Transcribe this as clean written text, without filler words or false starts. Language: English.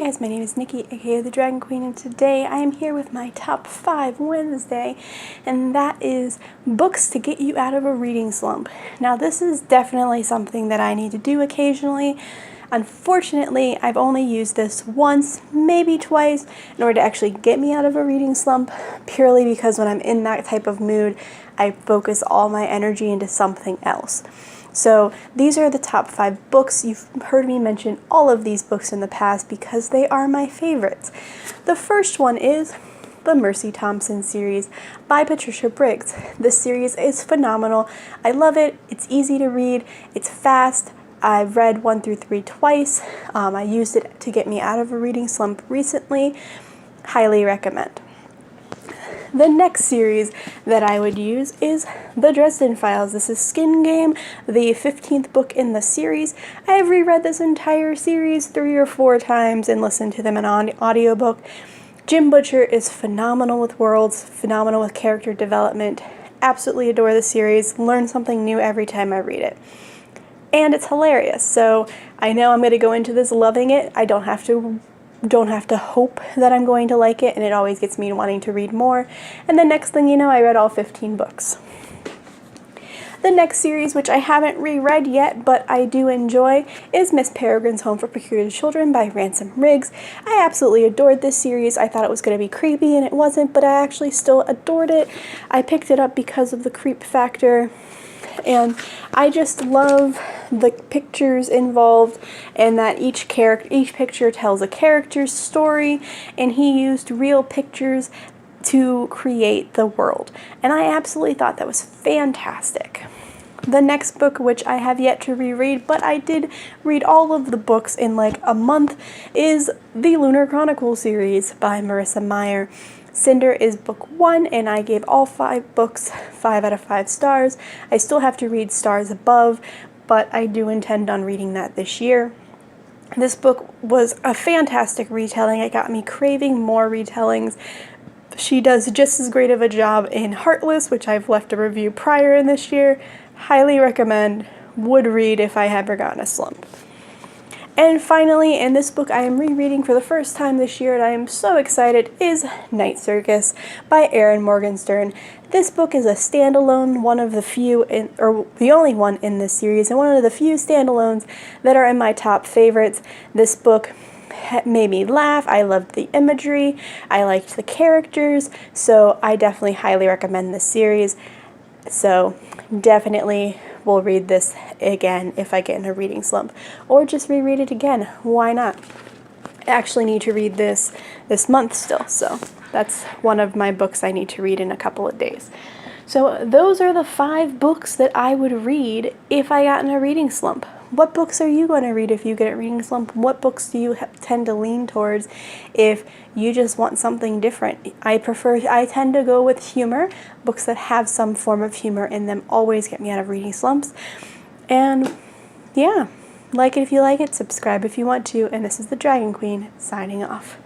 guys, my name is Nikki, aka the Dragon Queen, and today I am here with my top 5 Wednesday, and that is books to get you out of a reading slump. Now this is definitely something that I need to do occasionally. Unfortunately, I've only used this once, maybe twice, in order to actually get me out of a reading slump, purely because when I'm in that type of mood, I focus all my energy into something else. So these are the top 5 books. You've heard me mention all of these books in the past because they are my favorites. The first one is the Mercy Thompson series by Patricia Briggs. This series is phenomenal. I love it. It's easy to read. It's fast. I've read 1 through 3 twice. I used it to get me out of a reading slump recently. Highly recommend. The next series that I would use is the Dresden Files. This is Skin Game, the 15th book in the series. I have reread this entire series 3 or 4 times and listened to them in an audiobook. Jim Butcher is phenomenal with worlds, phenomenal with character development. Absolutely adore the series. Learn something new every time I read it. And it's hilarious, so I know I'm going to go into this loving it. I don't have to hope that I'm going to like it, and it always gets me wanting to read more. And the next thing you know, I read all 15 books. The next series, which I haven't reread yet, but I do enjoy, is Miss Peregrine's Home for Peculiar Children by Ransom Riggs. I absolutely adored this series. I thought it was going to be creepy, and it wasn't, but I actually still adored it. I picked it up because of the creep factor. And I just love the pictures involved, and that each picture tells a character's story, and he used real pictures to create the world. And I absolutely thought that was fantastic. The next book, which I have yet to reread, but I did read all of the books in like a month, is the Lunar Chronicles series by Marissa Meyer. Cinder is book 1, and I gave all 5 books 5 out of 5 stars. I still have to read Stars Above, but I do intend on reading that this year. This book was a fantastic retelling. It got me craving more retellings. She does just as great of a job in Heartless, which I've left a review prior in this year. Highly recommend. Would read if I had ever gotten a slump. And finally, in this book I am rereading for the first time this year, and I am so excited, is Night Circus by Erin Morgenstern. This book is a standalone, one of the few, or the only one in this series, and one of the few standalones that are in my top favorites. This book made me laugh. I loved the imagery. I liked the characters, so I definitely highly recommend this series. So definitely will read this again if I get in a reading slump, or just reread it again. Why not? I actually need to read this month still, so that's one of my books I need to read in a couple of days. So those are the 5 books that I would read if I got in a reading slump. What books are you going to read if you get a reading slump? What books do you tend to lean towards if you just want something different? I tend to go with humor. Books that have some form of humor in them always get me out of reading slumps. And yeah, like it if you like it, subscribe if you want to, and this is the Dragon Queen signing off.